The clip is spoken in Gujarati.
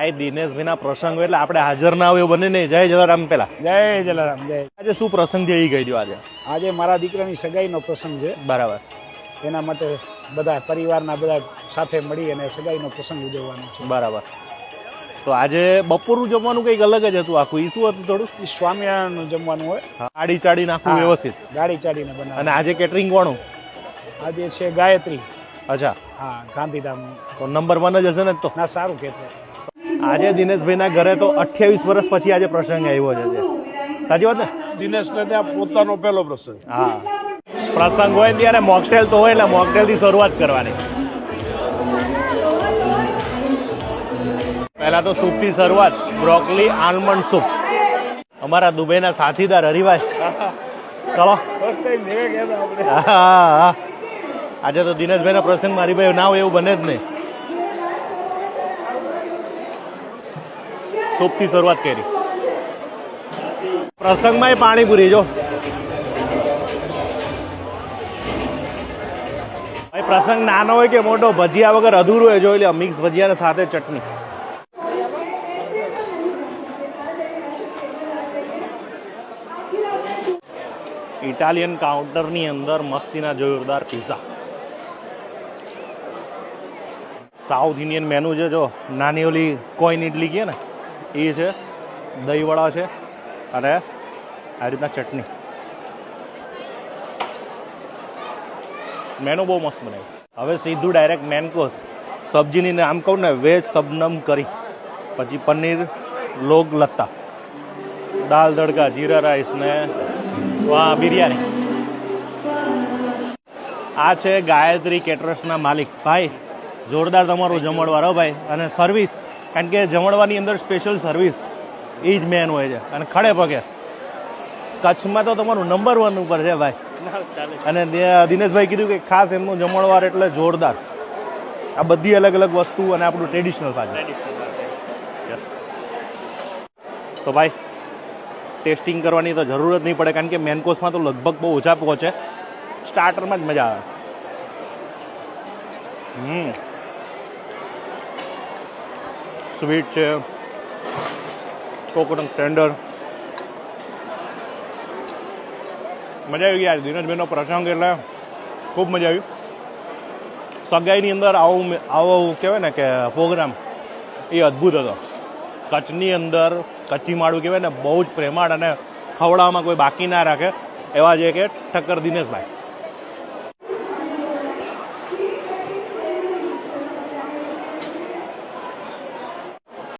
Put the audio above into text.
આ દિનેશભાઈના પ્રસંગ એટલે આપણે હાજર ના હોય બને નહીં. જય જલારામ. પેલા જય જલારામ. જય. આજે શું પ્રસંગ છે એ કહી દો. આજે મારા દીકરાની સગાઈનો પ્રસંગ છે. બરાબર. એના માટે બધા પરિવારના બધા સાથે મળી અને સગાઈનો પ્રસંગ ઉજવવાનો છે. બરાબર. તો આજે બપોરનું જમવાનું કંઈક અલગ જ હતું. આખું ઈ શું હતું? થોડું સ્વામિનારાયણનું જમવાનું હોય. આડી ચાડી નાખવું વ્યવસ્થિત. ગાડી ચાડીને બનાવે. અને આજે કેટરિંગ કોણું? આજે છે ગાયત્રી. અચ્છા. હા, ગાંધીધામ. તો નંબર 1 જ હશે ને? તો ના, સારું કહેતો. આજે દિનેશભાઈના ઘરે તો 28 વર્ષ પછી આજે પ્રસંગ આવ્યો છે. સાચી વાત ને? દિનેશને ત્યાં પોતાનો પહેલો પ્રસંગ. હા, પ્રસંગ હોય ત્યારે મોકટેલ તો હોય એટલે મોકટેલ થી શરૂઆત કરવાની. પહેલા તો સૂપ થી શરૂઆત. Broccoli almond soup. અમારા દુબઈના સાથીદાર હરિભાઈ, ચલો. હા, આજે તો દિનેશભાઈના પ્રસંગમાં હરિભાઈ ના હોય એવું બને જ નહીં. સૂપ થી શરૂઆત કરી. પ્રસંગમાં પાણીપુરી. જો ભાઈ, પ્રસંગ નાનો હોય કે મોટો, ભજીયા વગર અધૂરું હોય. જોઈ લે, મિક્સ ભજીયા સાથે ચટણી. ઇટાલિયન કાઉન્ટરની અંદર મસ્તીના જોરદાર પિઝા. સાઉથ ઇન્ડિયન મેનુ છે. જો નાની ઓલી કોઈન ઇડલી કહે ને એ છે, દહીંવડા છે અને આ રીતના ચટણી. મેનુ બહુ મસ્ત બનાવ્યું. હવે સીધું ડાયરેક્ટ મેન કોર્સ. સબ્જીની નામ કહું ને, વેજ સબનમ કરી, પછી પનીર લોગ લત્તા, દાલ તડકા, જીરા રાઈસ ને બિરયાની. આ છે ગાયત્રી કેટરર્સના માલિક. ભાઈ, જોરદાર તમારું જમણવાર હો ભાઈ. અને સર્વિસ, કારણ કે જમણવારની અંદર સ્પેશિયલ સર્વિસ એ જ મેન હોય છે. અને ખડે પગે કચ્છમાં તો તમારું નંબર 1 ઉપર છે ભાઈ. અને દિનેશભાઈ કીધું કે ખાસ એમનું જમણવાર એટલે જોરદાર. આ બધી અલગ અલગ વસ્તુ અને આપણું ટ્રેડિશનલ પાછું. યસ. તો ભાઈ, ટેસ્ટિંગ કરવાની તો જરૂર જ નહીં પડે, કારણ કે મેન કોર્સમાં તો લગભગ બહુ ઓછા પહોંચે. સ્ટાર્ટરમાં જ મજા આવે. સ્વીટ છે, કોકોનટ ટેન્ડર. મજા આવી યાર. દિનેશભાઈનો પ્રસંગ એટલે ખૂબ મજા આવી. સગાઈની અંદર આવો કહેવાય ને કે પ્રોગ્રામ એ અદ્ભુત હતો. કચ્છની અંદર કચ્છી માળું કહેવાય ને, બહુ જ પ્રેમાળ અને ખવડાવવામાં કોઈ બાકી ના રાખે એવા છે કે ઠક્કર દિનેશભાઈ.